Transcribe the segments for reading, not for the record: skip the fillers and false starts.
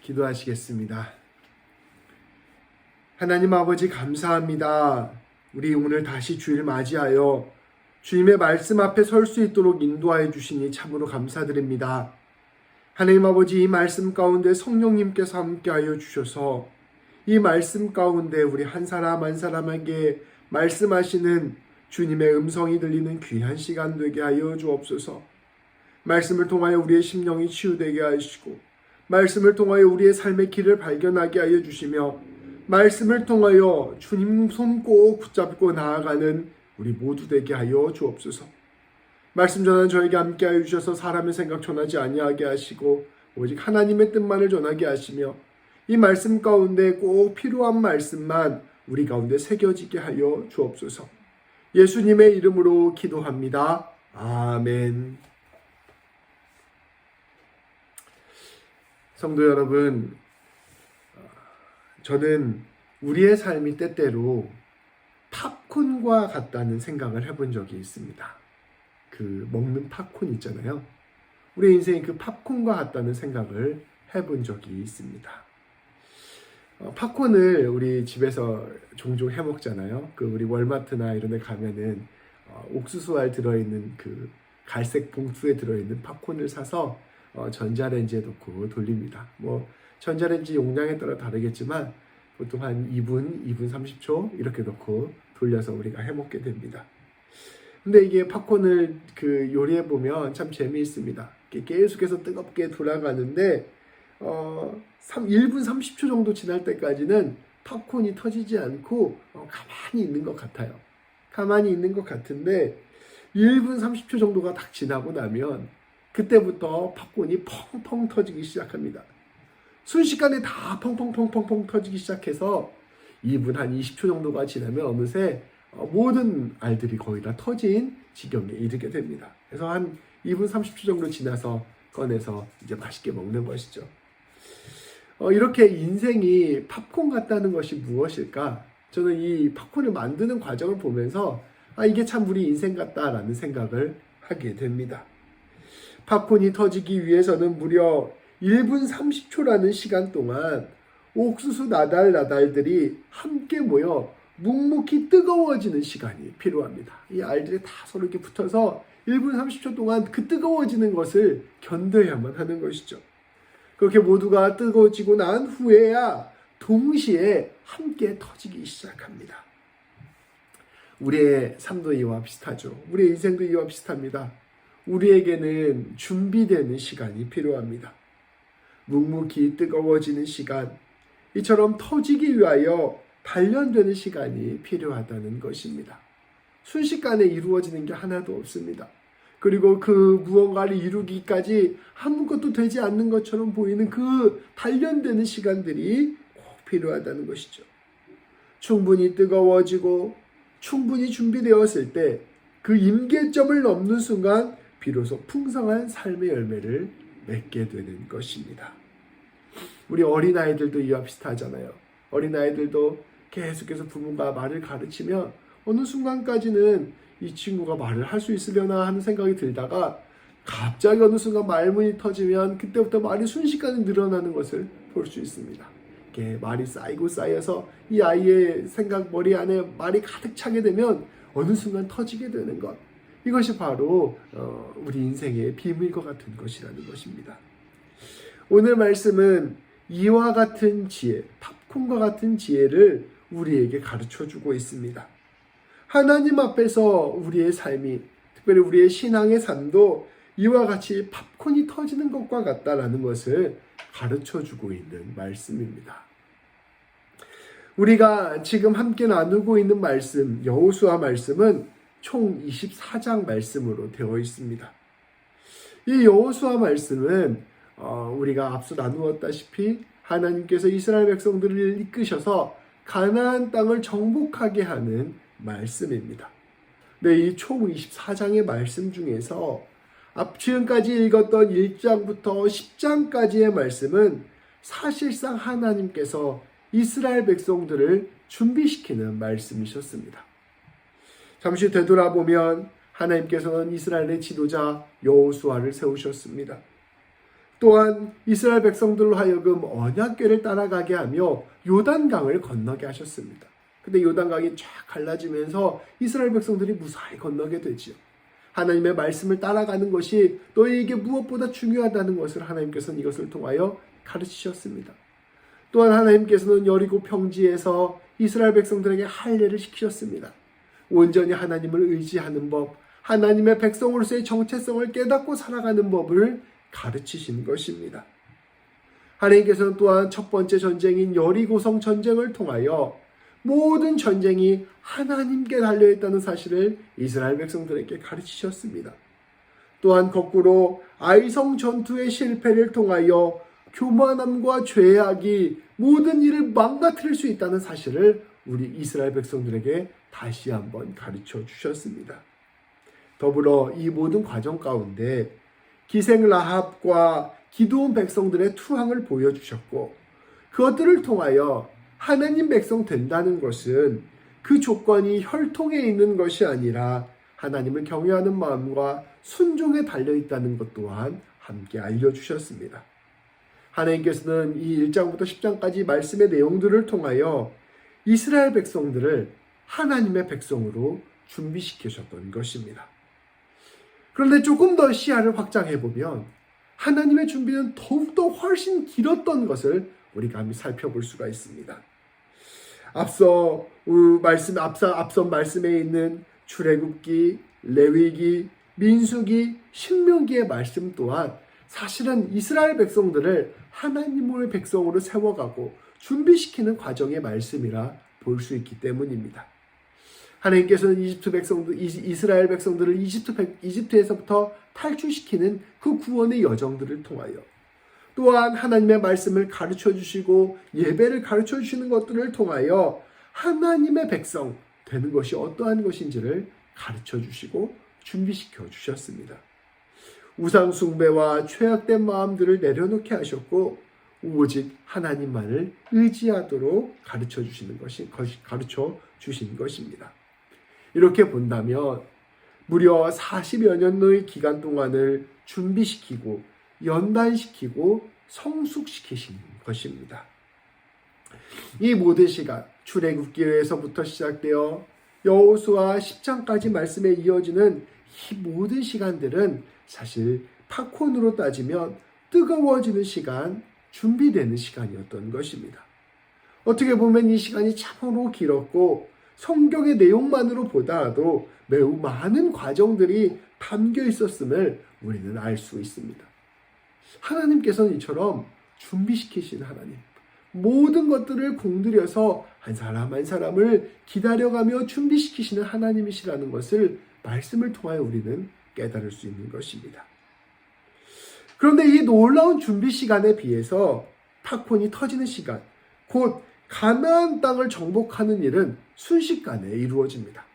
기도하시겠습니다. 하나님 아버지 감사합니다. 우리 오늘 다시 주일 맞이하여 주님의 말씀 앞에 설 수 있도록 인도하여 주시니 참으로 감사드립니다. 하나님 아버지, 이 말씀 가운데 성령님께서 함께하여 주셔서 이 말씀 가운데 우리 한 사람 한 사람에게 말씀하시는 주님의 음성이 들리는 귀한 시간 되게 하여 주옵소서. 말씀을 통하여 우리의 심령이 치유되게 하시고, 말씀을 통하여 우리의 삶의 길을 발견하게 하여 주시며, 말씀을 통하여 주님 손 꼭 붙잡고 나아가는 우리 모두 되게 하여 주옵소서. 말씀 전하는 저에게 함께하여 주셔서 사람의 생각 전하지 아니하게 하시고 오직 하나님의 뜻만을 전하게 하시며, 이 말씀 가운데 꼭 필요한 말씀만 우리 가운데 새겨지게 하여 주옵소서. 예수님의 이름으로 기도합니다. 아멘. 성도 여러분, 저는 우리의 삶이 때때로 팝콘과 같다는 생각을 해본 적이 있습니다. 그 먹는 팝콘 있잖아요. 우리 인생이 그 팝콘과 같다는 생각을 해본 적이 있습니다. 팝콘을 우리 집에서 종종 해 먹잖아요. 그 우리 월마트나 이런 데 가면은 옥수수알 들어있는 그 갈색 봉투에 들어있는 팝콘을 사서 전자레인지에 넣고 돌립니다. 뭐 전자레인지 용량에 따라 다르겠지만 보통 한 2분, 2분 30초 이렇게 넣고 돌려서 우리가 해 먹게 됩니다. 근데 이게 팝콘을 그 요리해 보면 참 재미있습니다. 계속해서 뜨겁게 돌아가는데 1분 30초 정도 지날 때까지는 팝콘이 터지지 않고 가만히 있는 것 같아요. 가만히 있는 것 같은데 1분 30초 정도가 딱 지나고 나면 그때부터 팝콘이 펑펑 터지기 시작합니다. 순식간에 다 펑펑펑펑펑 터지기 시작해서 2분 한 20초 정도가 지나면 어느새 모든 알들이 거의 다 터진 지경에 이르게 됩니다. 그래서 한 2분 30초 정도 지나서 꺼내서 이제 맛있게 먹는 것이죠. 이렇게 인생이 팝콘 같다는 것이 무엇일까? 저는 이 팝콘을 만드는 과정을 보면서 이게 참 우리 인생 같다라는 생각을 하게 됩니다. 팝콘이 터지기 위해서는 무려 1분 30초라는 시간 동안 옥수수 나달나달들이 함께 모여 묵묵히 뜨거워지는 시간이 필요합니다. 이 알들이 다 서로 이렇게 붙어서 1분 30초 동안 그 뜨거워지는 것을 견뎌야만 하는 것이죠. 그렇게 모두가 뜨거워지고 난 후에야 동시에 함께 터지기 시작합니다. 우리의 삶도 이와 비슷하죠. 우리의 인생도 이와 비슷합니다. 우리에게는 준비되는 시간이 필요합니다. 묵묵히 뜨거워지는 시간, 이처럼 터지기 위하여 단련되는 시간이 필요하다는 것입니다. 순식간에 이루어지는 게 하나도 없습니다. 그리고 그 무언가를 이루기까지 아무것도 되지 않는 것처럼 보이는 그 단련되는 시간들이 꼭 필요하다는 것이죠. 충분히 뜨거워지고 충분히 준비되었을 때 그 임계점을 넘는 순간 비로소 풍성한 삶의 열매를 맺게 되는 것입니다. 우리 어린아이들도 이와 비슷하잖아요. 어린아이들도 계속해서 부모가 말을 가르치면 어느 순간까지는 이 친구가 말을 할 수 있으려나 하는 생각이 들다가 갑자기 어느 순간 말문이 터지면 그때부터 말이 순식간에 늘어나는 것을 볼 수 있습니다. 이렇게 말이 쌓이고 쌓여서 이 아이의 생각 머리 안에 말이 가득 차게 되면 어느 순간 터지게 되는 것, 이것이 바로 우리 인생의 비밀과 같은 것이라는 것입니다. 오늘 말씀은 이와 같은 지혜, 팝콘과 같은 지혜를 우리에게 가르쳐주고 있습니다. 하나님 앞에서 우리의 삶이, 특별히 우리의 신앙의 삶도 이와 같이 팝콘이 터지는 것과 같다라는 것을 가르쳐주고 있는 말씀입니다. 우리가 지금 함께 나누고 있는 말씀, 여호수아 말씀은 총 24장 말씀으로 되어 있습니다. 이 여호수아 말씀은 우리가 앞서 나누었다시피 하나님께서 이스라엘 백성들을 이끄셔서 가나안 땅을 정복하게 하는 말씀입니다. 네, 이 총 24장의 말씀 중에서 지금까지 읽었던 1장부터 10장까지의 말씀은 사실상 하나님께서 이스라엘 백성들을 준비시키는 말씀이셨습니다. 잠시 되돌아보면 하나님께서는 이스라엘의 지도자 여호수아를 세우셨습니다. 또한 이스라엘 백성들로 하여금 언약궤를 따라가게 하며 요단강을 건너게 하셨습니다. 근데 요단강이 쫙 갈라지면서 이스라엘 백성들이 무사히 건너게 되지요. 하나님의 말씀을 따라가는 것이 너희에게 무엇보다 중요하다는 것을 하나님께서는 이것을 통하여 가르치셨습니다. 또한 하나님께서는 여리고 평지에서 이스라엘 백성들에게 할례를 시키셨습니다. 온전히 하나님을 의지하는 법, 하나님의 백성으로서의 정체성을 깨닫고 살아가는 법을 가르치신 것입니다. 하나님께서는 또한 첫 번째 전쟁인 여리고성 전쟁을 통하여 모든 전쟁이 하나님께 달려있다는 사실을 이스라엘 백성들에게 가르치셨습니다. 또한 거꾸로 아이성 전투의 실패를 통하여 교만함과 죄악이 모든 일을 망가뜨릴 수 있다는 사실을 우리 이스라엘 백성들에게 다시 한번 가르쳐 주셨습니다. 더불어 이 모든 과정 가운데 기생 라합과 기드온 백성들의 투항을 보여주셨고, 그것들을 통하여 하나님 백성 된다는 것은 그 조건이 혈통에 있는 것이 아니라 하나님을 경외하는 마음과 순종에 달려있다는 것 또한 함께 알려주셨습니다. 하나님께서는 이 1장부터 10장까지 말씀의 내용들을 통하여 이스라엘 백성들을 하나님의 백성으로 준비시키셨던 것입니다. 그런데 조금 더 시야를 확장해보면 하나님의 준비는 더욱더 훨씬 길었던 것을 우리가 한번 살펴볼 수가 있습니다. 앞선 말씀에 있는 출애굽기, 레위기, 민수기, 신명기의 말씀 또한 사실은 이스라엘 백성들을 하나님의 백성으로 세워가고 준비시키는 과정의 말씀이라 볼 수 있기 때문입니다. 하나님께서는 이스라엘 백성들을 이집트에서부터 탈출시키는 그 구원의 여정들을 통하여, 또한 하나님의 말씀을 가르쳐 주시고 예배를 가르쳐 주시는 것들을 통하여 하나님의 백성 되는 것이 어떠한 것인지를 가르쳐 주시고 준비시켜 주셨습니다. 우상 숭배와 죄악된 마음들을 내려놓게 하셨고 오직 하나님만을 의지하도록 가르쳐 주신 것입니다. 이렇게 본다면 무려 40여 년의 기간 동안을 준비시키고 연단시키고 성숙시키신 것입니다. 이 모든 시간, 출애굽기에서부터 시작되어 여호수아 10장까지 말씀에 이어지는 이 모든 시간들은 사실 팝콘으로 따지면 뜨거워지는 시간, 준비되는 시간이었던 것입니다. 어떻게 보면 이 시간이 참으로 길었고 성경의 내용만으로 보더라도 매우 많은 과정들이 담겨 있었음을 우리는 알 수 있습니다. 하나님께서는 이처럼 준비시키신 하나님, 모든 것들을 공들여서 한 사람 한 사람을 기다려가며 준비시키시는 하나님이시라는 것을 말씀을 통하여 우리는 깨달을 수 있는 것입니다. 그런데 이 놀라운 준비 시간에 비해서 팝콘이 터지는 시간, 곧 가나안 땅을 정복하는 일은 순식간에 이루어집니다.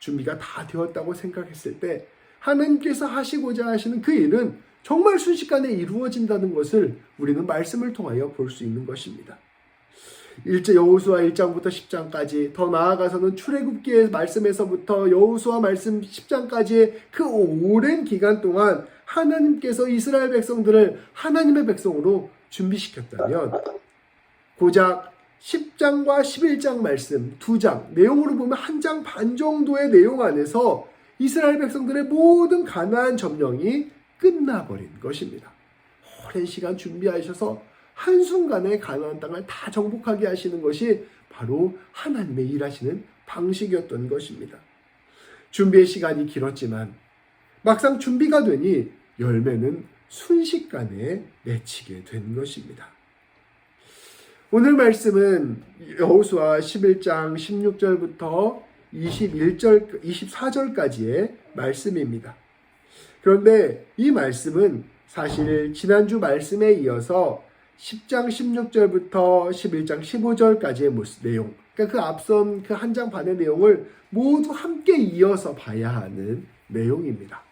준비가 다 되었다고 생각했을 때 하나님께서 하시고자 하시는 그 일은 정말 순식간에 이루어진다는 것을 우리는 말씀을 통하여 볼 수 있는 것입니다. 여호수아 1장부터 10장까지, 더 나아가서는 출애굽기의 말씀에서부터 여호수아 말씀 10장까지의 그 오랜 기간 동안 하나님께서 이스라엘 백성들을 하나님의 백성으로 준비시켰다면 고작 10장과 11장 말씀 2장 내용으로 보면 한 장 반 정도의 내용 안에서 이스라엘 백성들의 모든 가나안 점령이 끝나버린 것입니다. 오랜 시간 준비하셔서 한순간에 가나안 땅을 다 정복하게 하시는 것이 바로 하나님의 일하시는 방식이었던 것입니다. 준비의 시간이 길었지만 막상 준비가 되니 열매는 순식간에 맺히게 된 것입니다. 오늘 말씀은 여호수아 11장 16절부터 24절까지의 말씀입니다. 그런데 이 말씀은 사실 지난주 말씀에 이어서 10장 16절부터 11장 15절까지의 내용, 그러니까 그 앞선 그 한 장 반의 내용을 모두 함께 이어서 봐야 하는 내용입니다.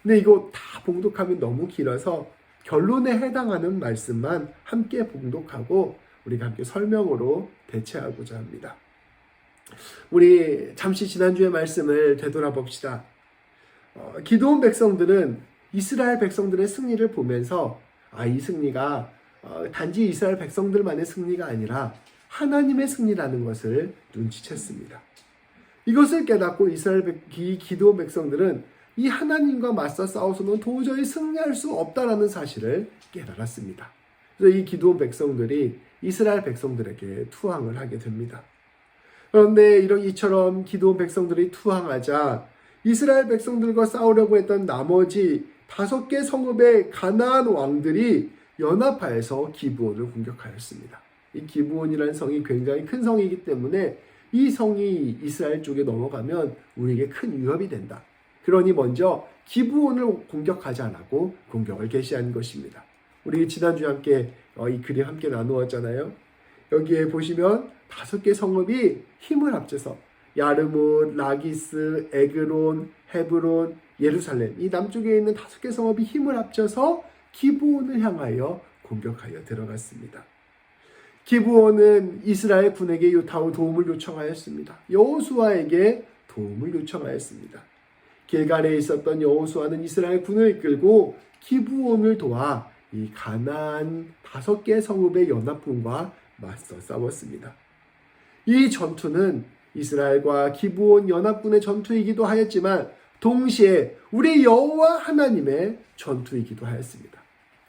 근데 이거 다 봉독하면 너무 길어서 결론에 해당하는 말씀만 함께 봉독하고 우리가 함께 설명으로 대체하고자 합니다. 우리 잠시 지난주의 말씀을 되돌아봅시다. 기드온 백성들은 이스라엘 백성들의 승리를 보면서 이 승리가 단지 이스라엘 백성들만의 승리가 아니라 하나님의 승리라는 것을 눈치챘습니다. 이것을 깨닫고 이스라엘 기드온 백성들은 이 하나님과 맞서 싸워서는 도저히 승리할 수 없다라는 사실을 깨달았습니다. 그래서 이 기드온 백성들이 이스라엘 백성들에게 투항을 하게 됩니다. 그런데 이처럼 기드온 백성들이 투항하자 이스라엘 백성들과 싸우려고 했던 나머지 5개 성읍의 가나안 왕들이 연합하여서 기브온을 공격하였습니다. 이 기브온이라는 성이 굉장히 큰 성이기 때문에 이 성이 이스라엘 쪽에 넘어가면 우리에게 큰 위협이 된다. 그러니 먼저 기브온을 공격하자라고 공격을 개시한 것입니다. 우리 지난주에 함께 이 그림 함께 나누었잖아요. 여기에 보시면 5개 성읍이 힘을 합쳐서 야르뭇, 라기스, 에그론, 헤브론, 예루살렘 이 남쪽에 있는 5개 성읍이 힘을 합쳐서 기브온을 향하여 공격하여 들어갔습니다. 기브온은 이스라엘 군에게 도움을 요청하였습니다. 여호수아에게 도움을 요청하였습니다. 길갈에 있었던 여호수아는 이스라엘 군을 이끌고 기브온을 도와 이 가나안 5개 성읍의 연합군과 맞서 싸웠습니다. 이 전투는 이스라엘과 기브온 연합군의 전투이기도 하였지만 동시에 우리 여호와 하나님의 전투이기도 하였습니다.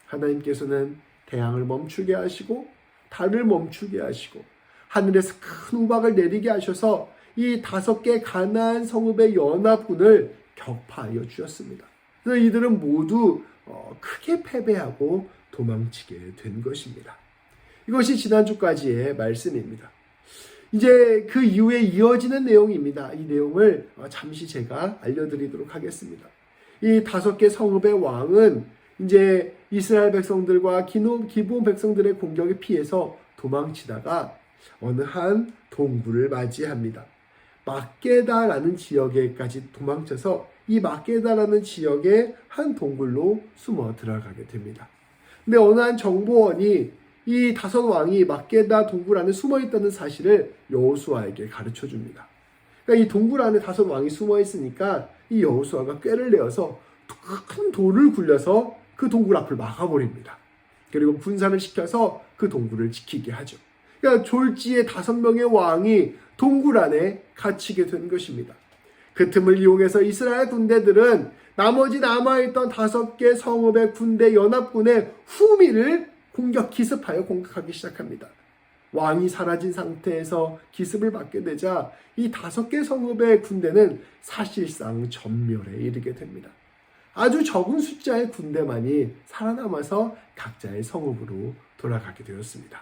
하나님께서는 태양을 멈추게 하시고 달을 멈추게 하시고 하늘에서 큰 우박을 내리게 하셔서 이 5개 가나안 성읍의 연합군을 격파하여 주셨습니다. 그래서 이들은 모두 크게 패배하고 도망치게 된 것입니다. 이것이 지난주까지의 말씀입니다. 이제 그 이후에 이어지는 내용입니다. 이 내용을 잠시 제가 알려드리도록 하겠습니다. 이 5개 성읍의 왕은 이제 이스라엘 백성들과 기브온 백성들의 공격에 피해서 도망치다가 어느 한 동굴을 맞이합니다. 막게다라는 지역에까지 도망쳐서 이 막게다라는 지역의 한 동굴로 숨어 들어가게 됩니다. 근데 어느 한 정보원이 이 5 왕이 막게다 동굴 안에 숨어 있다는 사실을 여호수아에게 가르쳐 줍니다. 그러니까 이 동굴 안에 5 왕이 숨어 있으니까 이 여호수아가 꾀를 내어서 큰 돌을 굴려서 그 동굴 앞을 막아버립니다. 그리고 분산을 시켜서 그 동굴을 지키게 하죠. 그러니까 졸지에 5명의 왕이 동굴 안에 갇히게 된 것입니다. 그 틈을 이용해서 이스라엘 군대들은 나머지 남아있던 5개 성읍의 군대 연합군의 후미를 기습하여 공격하기 시작합니다. 왕이 사라진 상태에서 기습을 받게 되자 이 5개 성읍의 군대는 사실상 전멸에 이르게 됩니다. 아주 적은 숫자의 군대만이 살아남아서 각자의 성읍으로 돌아가게 되었습니다.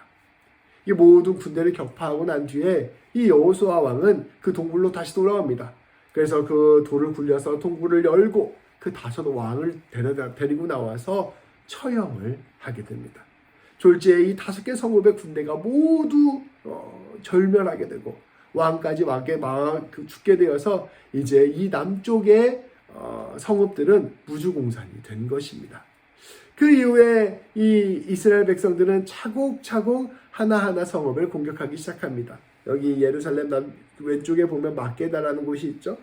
이 모든 군대를 격파하고 난 뒤에 이 여호수아 왕은 그 동굴로 다시 돌아옵니다. 그래서 그 돌을 굴려서 동굴을 열고 그 5 왕을 데리고 나와서 처형을 하게 됩니다. 졸지에 이 5개 성읍의 군대가 모두 절멸하게 되고 왕까지 죽게 되어서 이제 이 남쪽의 성읍들은 무주공산이 된 것입니다. 그 이후에 이 이스라엘 백성들은 차곡차곡 하나하나 성읍을 공격하기 시작합니다. 여기 예루살렘 왼쪽에 보면 막게다라는 곳이 있죠.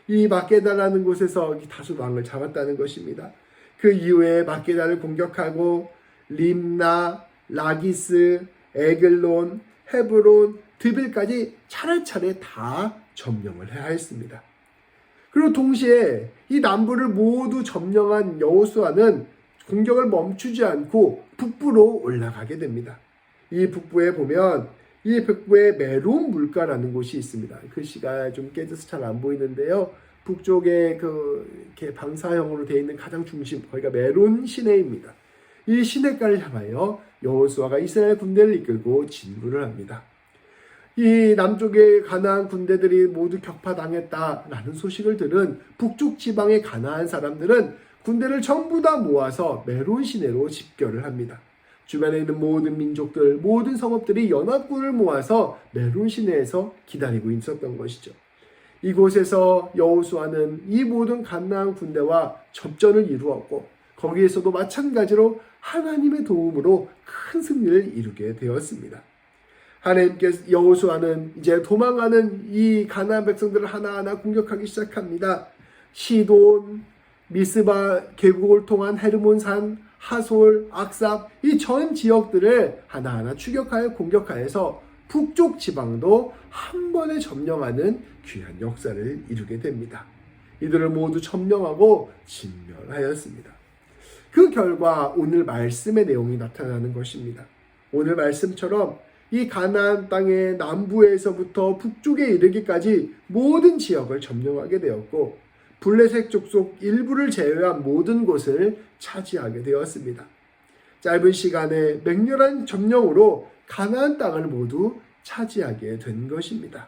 이 막게다라는 곳에서 이 5 왕을 잡았다는 것입니다. 그 이후에 막게다를 공격하고 림나, 라기스, 에글론, 헤브론, 드빌까지 차례차례 다 점령을 하였습니다. 그리고 동시에 이 남부를 모두 점령한 여호수아는 공격을 멈추지 않고 북부로 올라가게 됩니다. 이 북부에 보면 이 북부에 메론 물가라는 곳이 있습니다. 글씨가 좀 깨져서 잘 안 보이는데요. 북쪽에 이렇게 방사형으로 되어 있는 가장 중심, 거기가 메론 시내입니다. 이 시내가를 향하여 여호수아가 이스라엘 군대를 이끌고 진군을 합니다. 이 남쪽의 가나안 군대들이 모두 격파당했다라는 소식을 들은 북쪽 지방의 가나안 사람들은 군대를 전부 다 모아서 메론 시내로 집결을 합니다. 주변에 있는 모든 민족들, 모든 성읍들이 연합군을 모아서 메론 시내에서 기다리고 있었던 것이죠. 이곳에서 여호수아는 이 모든 가나안 군대와 접전을 이루었고 거기에서도 마찬가지로 하나님의 도움으로 큰 승리를 이루게 되었습니다. 하나님께서 여호수아는 이제 도망가는 이 가나안 백성들을 하나하나 공격하기 시작합니다. 시돈, 미스바 계곡을 통한 헤르몬산, 하솔, 악삽 이 전 지역들을 하나하나 추격하여 공격하여서 북쪽 지방도 한 번에 점령하는 귀한 역사를 이루게 됩니다. 이들을 모두 점령하고 진멸하였습니다. 그 결과 오늘 말씀의 내용이 나타나는 것입니다. 오늘 말씀처럼 이 가나안 땅의 남부에서부터 북쪽에 이르기까지 모든 지역을 점령하게 되었고 블레셋 족속 일부를 제외한 모든 곳을 차지하게 되었습니다. 짧은 시간에 맹렬한 점령으로 가나안 땅을 모두 차지하게 된 것입니다.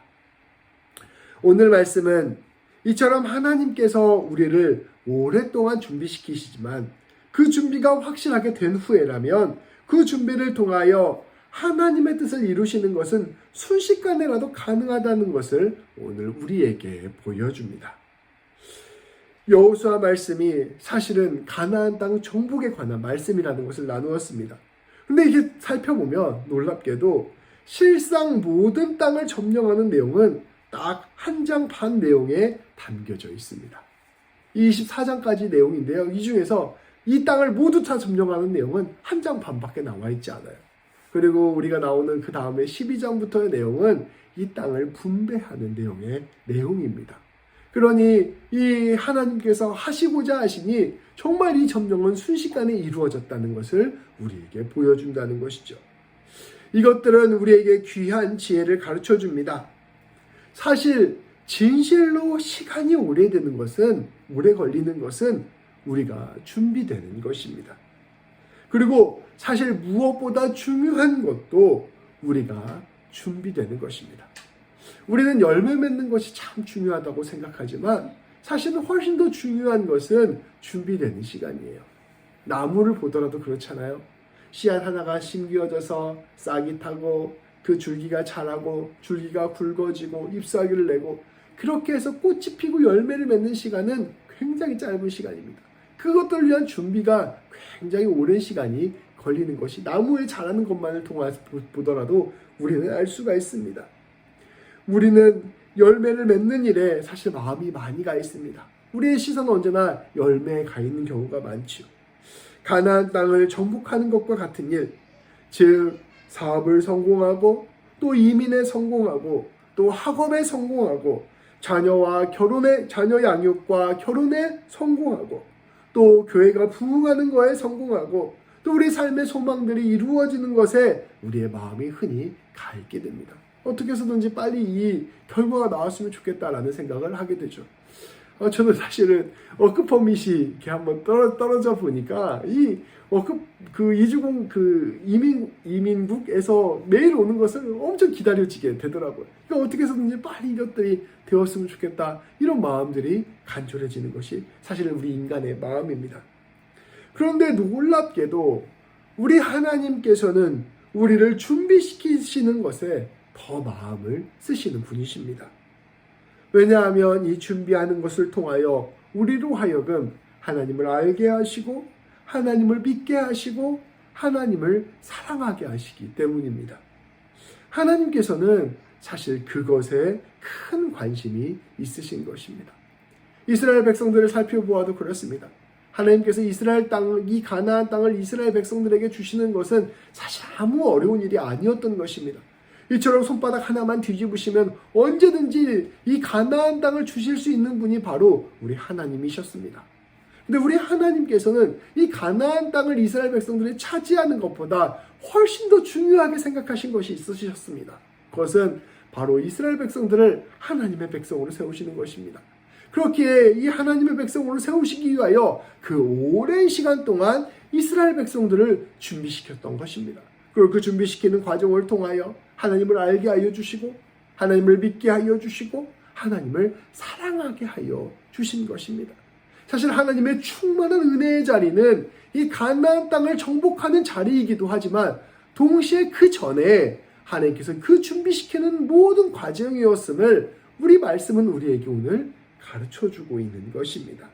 오늘 말씀은 이처럼 하나님께서 우리를 오랫동안 준비시키시지만 그 준비가 확실하게 된 후에라면 그 준비를 통하여 하나님의 뜻을 이루시는 것은 순식간에라도 가능하다는 것을 오늘 우리에게 보여줍니다. 여호수아 말씀이 사실은 가나안 땅 정복에 관한 말씀이라는 것을 나누었습니다. 근데 이게 살펴보면 놀랍게도 실상 모든 땅을 점령하는 내용은 딱 한 장 반 내용에 담겨져 있습니다. 24장까지 내용인데요. 이 중에서 이 땅을 모두 다 점령하는 내용은 한 장 반밖에 나와 있지 않아요. 그리고 우리가 나오는 그 다음에 12장부터의 내용은 이 땅을 분배하는 내용의 내용입니다. 그러니 이 하나님께서 하시고자 하시니 정말 이 점령은 순식간에 이루어졌다는 것을 우리에게 보여준다는 것이죠. 이것들은 우리에게 귀한 지혜를 가르쳐 줍니다. 사실 진실로 시간이 오래 걸리는 것은 우리가 준비되는 것입니다. 그리고 사실 무엇보다 중요한 것도 우리가 준비되는 것입니다. 우리는 열매 맺는 것이 참 중요하다고 생각하지만 사실은 훨씬 더 중요한 것은 준비되는 시간이에요. 나무를 보더라도 그렇잖아요. 씨앗 하나가 심겨져서 싹이 타고 그 줄기가 자라고 줄기가 굵어지고 잎사귀를 내고 그렇게 해서 꽃이 피고 열매를 맺는 시간은 굉장히 짧은 시간입니다. 그것들을 위한 준비가 굉장히 오랜 시간이 걸리는 것이 나무에 자라는 것만을 통해서 보더라도 우리는 알 수가 있습니다. 우리는 열매를 맺는 일에 사실 마음이 많이 가 있습니다. 우리의 시선은 언제나 열매에 가 있는 경우가 많죠. 가나안 땅을 정복하는 것과 같은 일, 즉 사업을 성공하고 또 이민에 성공하고 또 학업에 성공하고 자녀 양육과 결혼에 성공하고 또 교회가 부흥하는 거에 성공하고 또 우리 삶의 소망들이 이루어지는 것에 우리의 마음이 흔히 가 있게 됩니다. 어떻게 해서든지 빨리 이 결과가 나왔으면 좋겠다라는 생각을 하게 되죠. 저는 사실은 워크 퍼밋이 이렇게 한번 떨어져 보니까 이 이민국에서 매일 오는 것을 엄청 기다려지게 되더라고요. 그러니까 어떻게 해서든지 빨리 이것들이 되었으면 좋겠다 이런 마음들이 간절해지는 것이 사실은 우리 인간의 마음입니다. 그런데 놀랍게도 우리 하나님께서는 우리를 준비시키시는 것에 더 마음을 쓰시는 분이십니다. 왜냐하면 이 준비하는 것을 통하여 우리로 하여금 하나님을 알게 하시고 하나님을 믿게 하시고 하나님을 사랑하게 하시기 때문입니다. 하나님께서는 사실 그것에 큰 관심이 있으신 것입니다. 이스라엘 백성들을 살펴보아도 그렇습니다. 하나님께서 이스라엘 땅, 이 가나안 땅을 이스라엘 백성들에게 주시는 것은 사실 아무 어려운 일이 아니었던 것입니다. 이처럼 손바닥 하나만 뒤집으시면 언제든지 이 가나안 땅을 주실 수 있는 분이 바로 우리 하나님이셨습니다. 근데 우리 하나님께서는 이 가나안 땅을 이스라엘 백성들이 차지하는 것보다 훨씬 더 중요하게 생각하신 것이 있으셨습니다. 그것은 바로 이스라엘 백성들을 하나님의 백성으로 세우시는 것입니다. 그렇기에 이 하나님의 백성으로 세우시기 위하여 그 오랜 시간 동안 이스라엘 백성들을 준비시켰던 것입니다. 그리고 그 준비시키는 과정을 통하여 하나님을 알게 하여 주시고 하나님을 믿게 하여 주시고 하나님을 사랑하게 하여 주신 것입니다. 사실 하나님의 충만한 은혜의 자리는 이 가나안 땅을 정복하는 자리이기도 하지만 동시에 그 전에 하나님께서 그 준비시키는 모든 과정이었음을 우리 말씀은 우리에게 오늘 가르쳐주고 있는 것입니다.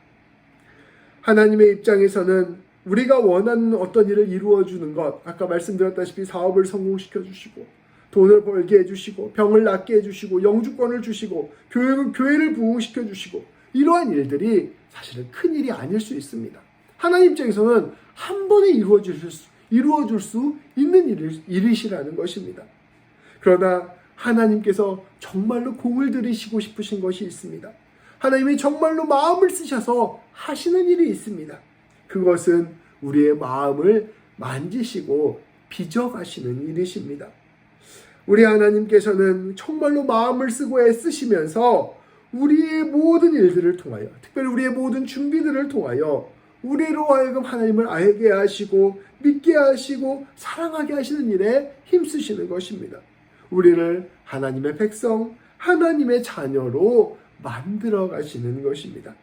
하나님의 입장에서는 우리가 원하는 어떤 일을 이루어주는 것, 아까 말씀드렸다시피 사업을 성공시켜 주시고 돈을 벌게 해주시고 병을 낫게 해주시고 영주권을 주시고 교회를 부흥시켜 주시고 이러한 일들이 사실은 큰 일이 아닐 수 있습니다. 하나님 입장에서는 한 번에 이루어줄 수 있는 일이시라는 것입니다. 그러나 하나님께서 정말로 공을 들이시고 싶으신 것이 있습니다. 하나님이 정말로 마음을 쓰셔서 하시는 일이 있습니다. 그것은 우리의 마음을 만지시고 빚어가시는 일이십니다. 우리 하나님께서는 정말로 마음을 쓰고 애쓰시면서 우리의 모든 일들을 통하여, 특별히 우리의 모든 준비들을 통하여 우리로 하여금 하나님을 알게 하시고 믿게 하시고 사랑하게 하시는 일에 힘쓰시는 것입니다. 우리를 하나님의 백성, 하나님의 자녀로 만들어 가시는 것입니다.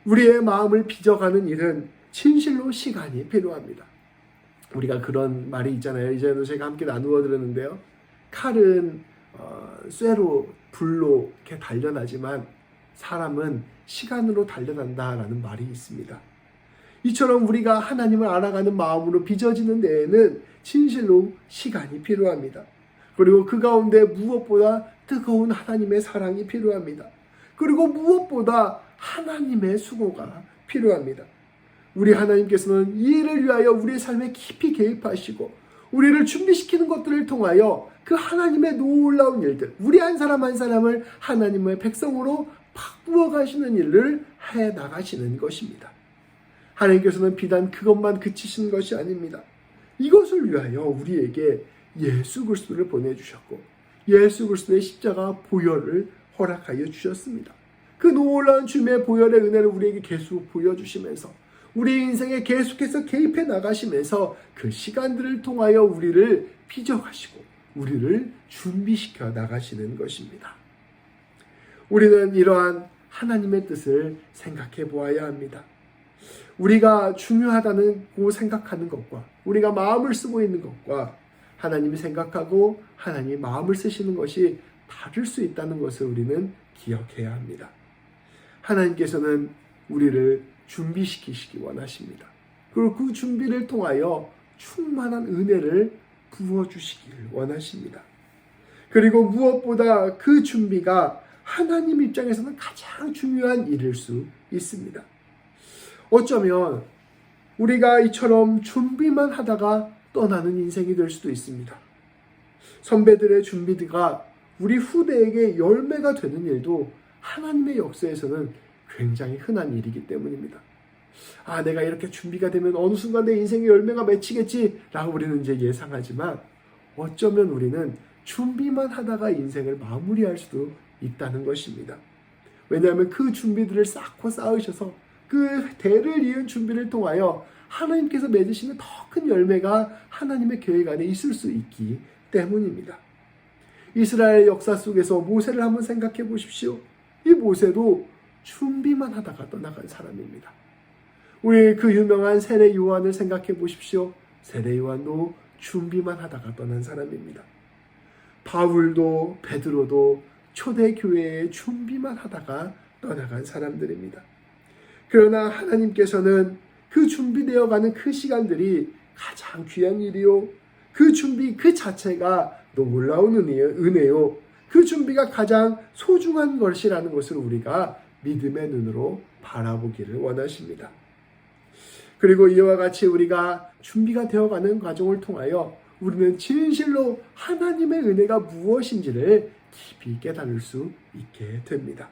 우리의 마음을 빚어가는 일은 진실로 시간이 필요합니다. 우리가 그런 말이 있잖아요. 이제도 제가 함께 나누어 들었는데요. 칼은 쇠로, 불로 이렇게 단련하지만 사람은 시간으로 단련한다라는 말이 있습니다. 이처럼 우리가 하나님을 알아가는 마음으로 빚어지는 데에는 진실로 시간이 필요합니다. 그리고 그 가운데 무엇보다 뜨거운 하나님의 사랑이 필요합니다. 그리고 무엇보다 하나님의 수고가 필요합니다. 우리 하나님께서는 이 일을 위하여 우리의 삶에 깊이 개입하시고 우리를 준비시키는 것들을 통하여 그 하나님의 놀라운 일들, 우리 한 사람 한 사람을 하나님의 백성으로 바꾸어 가시는 일을 해 나가시는 것입니다. 하나님께서는 비단 그것만 그치신 것이 아닙니다. 이것을 위하여 우리에게 예수 그리스도를 보내주셨고 예수 그리스도의 십자가 보혈을 허락하여 주셨습니다. 그 놀라운 주님의 보혈의 은혜를 우리에게 계속 보여주시면서 우리 인생에 계속해서 개입해 나가시면서 그 시간들을 통하여 우리를 빚어가시고 우리를 준비시켜 나가시는 것입니다. 우리는 이러한 하나님의 뜻을 생각해 보아야 합니다. 우리가 중요하다고 생각하는 것과 우리가 마음을 쓰고 있는 것과 하나님이 생각하고 하나님이 마음을 쓰시는 것이 다를 수 있다는 것을 우리는 기억해야 합니다. 하나님께서는 우리를 준비시키시기 원하십니다. 그리고 그 준비를 통하여 충만한 은혜를 부어주시길 원하십니다. 그리고 무엇보다 그 준비가 하나님 입장에서는 가장 중요한 일일 수 있습니다. 어쩌면 우리가 이처럼 준비만 하다가 떠나는 인생이 될 수도 있습니다. 선배들의 준비가 우리 후대에게 열매가 되는 일도 하나님의 역사에서는 굉장히 흔한 일이기 때문입니다. 내가 이렇게 준비가 되면 어느 순간 내 인생의 열매가 맺히겠지라고 우리는 이제 예상하지만 어쩌면 우리는 준비만 하다가 인생을 마무리할 수도 있다는 것입니다. 왜냐하면 그 준비들을 쌓고 쌓으셔서 그 대를 이은 준비를 통하여 하나님께서 맺으시는 더 큰 열매가 하나님의 계획 안에 있을 수 있기 때문입니다. 이스라엘 역사 속에서 모세를 한번 생각해 보십시오. 이 모세도 준비만 하다가 떠나간 사람입니다. 우리 그 유명한 세례 요한을 생각해 보십시오. 세례 요한도 준비만 하다가 떠난 사람입니다. 바울도 베드로도 초대교회의 준비만 하다가 떠나간 사람들입니다. 그러나 하나님께서는 그 준비되어가는 그 시간들이 가장 귀한 일이요. 그 준비 그 자체가 놀라운 은혜요. 그 준비가 가장 소중한 것이라는 것을 우리가 믿음의 눈으로 바라보기를 원하십니다. 그리고 이와 같이 우리가 준비가 되어가는 과정을 통하여 우리는 진실로 하나님의 은혜가 무엇인지를 깊이 깨달을 수 있게 됩니다.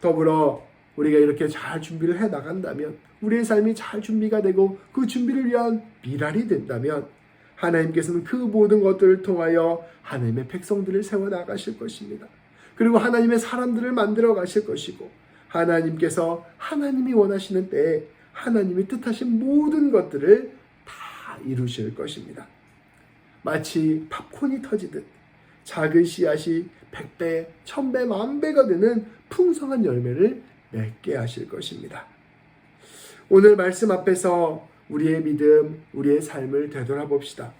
더불어 우리가 이렇게 잘 준비를 해 나간다면 우리의 삶이 잘 준비가 되고 그 준비를 위한 미랄이 된다면 하나님께서는 그 모든 것들을 통하여 하나님의 백성들을 세워나가실 것입니다. 그리고 하나님의 사람들을 만들어 가실 것이고 하나님께서 하나님이 원하시는 때에 하나님이 뜻하신 모든 것들을 다 이루실 것입니다. 마치 팝콘이 터지듯 작은 씨앗이 100배, 1000배, 10,000배가 되는 풍성한 열매를 맺게 하실 것입니다. 오늘 말씀 앞에서 우리의 믿음, 우리의 삶을 되돌아봅시다.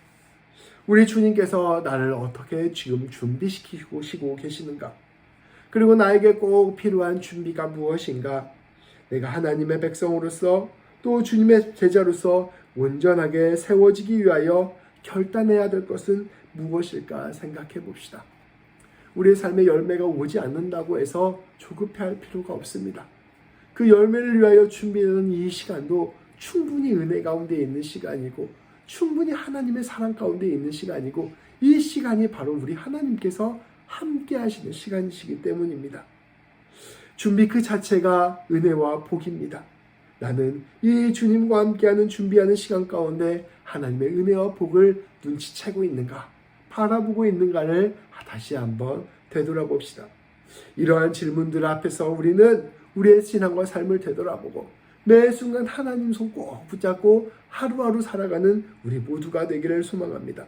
우리 주님께서 나를 어떻게 지금 준비시키고 계시는가? 그리고 나에게 꼭 필요한 준비가 무엇인가? 내가 하나님의 백성으로서 또 주님의 제자로서 온전하게 세워지기 위하여 결단해야 될 것은 무엇일까 생각해 봅시다. 우리의 삶에 열매가 오지 않는다고 해서 조급해할 필요가 없습니다. 그 열매를 위하여 준비하는 이 시간도 충분히 은혜 가운데 있는 시간이고 충분히 하나님의 사랑 가운데 있는 시간이고 이 시간이 바로 우리 하나님께서 함께 하시는 시간이시기 때문입니다. 준비 그 자체가 은혜와 복입니다. 나는 이 주님과 함께하는 준비하는 시간 가운데 하나님의 은혜와 복을 눈치채고 있는가, 바라보고 있는가를 다시 한번 되돌아봅시다. 이러한 질문들 앞에서 우리는 우리의 신앙과 삶을 되돌아보고 매 순간 하나님 손 꼭 붙잡고 하루하루 살아가는 우리 모두가 되기를 소망합니다.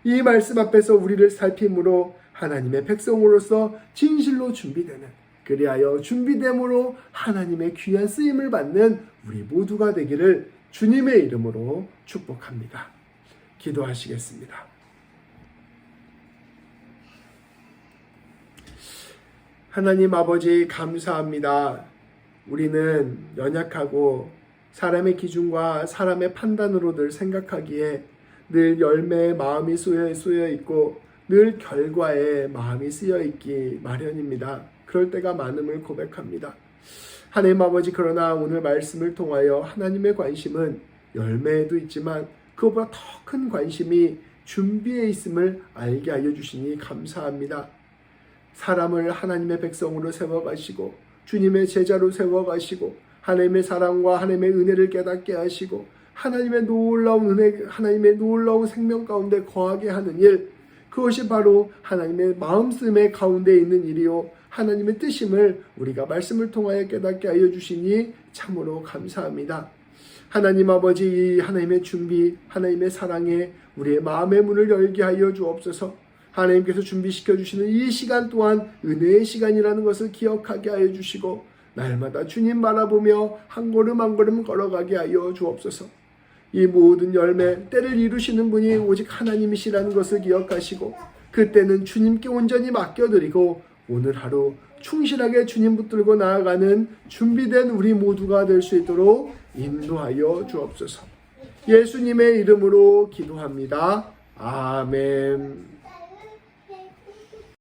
이 말씀 앞에서 우리를 살핌으로 하나님의 백성으로서 진실로 준비되는, 그리하여 준비됨으로 하나님의 귀한 쓰임을 받는 우리 모두가 되기를 주님의 이름으로 축복합니다. 기도하시겠습니다. 하나님 아버지 감사합니다. 우리는 연약하고 사람의 기준과 사람의 판단으로 늘 생각하기에 늘 열매에 마음이 쏘여 있고 늘 결과에 마음이 쓰여 있기 마련입니다. 그럴 때가 많음을 고백합니다. 하나님 아버지, 그러나 오늘 말씀을 통하여 하나님의 관심은 열매에도 있지만 그것보다 더 큰 관심이 준비에 있음을 알게 하여 주시니 감사합니다. 사람을 하나님의 백성으로 세워가시고 주님의 제자로 세워가시고 하나님의 사랑과 하나님의 은혜를 깨닫게 하시고 하나님의 놀라운 은혜, 하나님의 놀라운 생명 가운데 거하게 하는 일, 그것이 바로 하나님의 마음씀의 가운데 있는 일이요 하나님의 뜻임을 우리가 말씀을 통하여 깨닫게 하여 주시니 참으로 감사합니다. 하나님 아버지, 이 하나님의 준비, 하나님의 사랑에 우리의 마음의 문을 열게 하여 주옵소서. 하나님께서 준비시켜 주시는 이 시간 또한 은혜의 시간이라는 것을 기억하게 하여 주시고 날마다 주님 바라보며 한 걸음 한 걸음 걸어가게 하여 주옵소서. 이 모든 열매, 때를 이루시는 분이 오직 하나님이시라는 것을 기억하시고 그때는 주님께 온전히 맡겨드리고 오늘 하루 충실하게 주님 붙들고 나아가는 준비된 우리 모두가 될 수 있도록 인도하여 주옵소서. 예수님의 이름으로 기도합니다. 아멘.